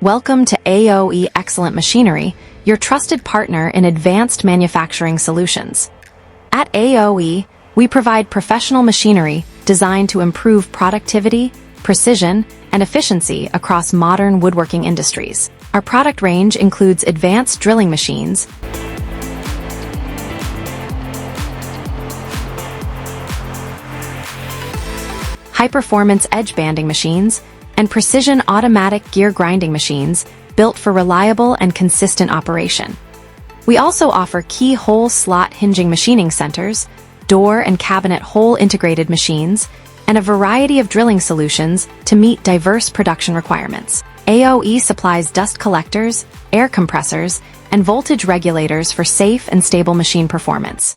Welcome to AOE Excellent Machinery, your trusted partner in advanced manufacturing solutions. At AOE, we provide professional machinery designed to improve productivity, precision, and efficiency across modern woodworking industries. Our product range includes advanced drilling machines, high-performance edge banding machines, and precision automatic gear grinding machines built for reliable and consistent operation. We also offer keyhole slot hinging machining centers, door and cabinet hole integrated machines, and a variety of drilling solutions to meet diverse production requirements. AOE supplies dust collectors, air compressors, and voltage regulators for safe and stable machine performance.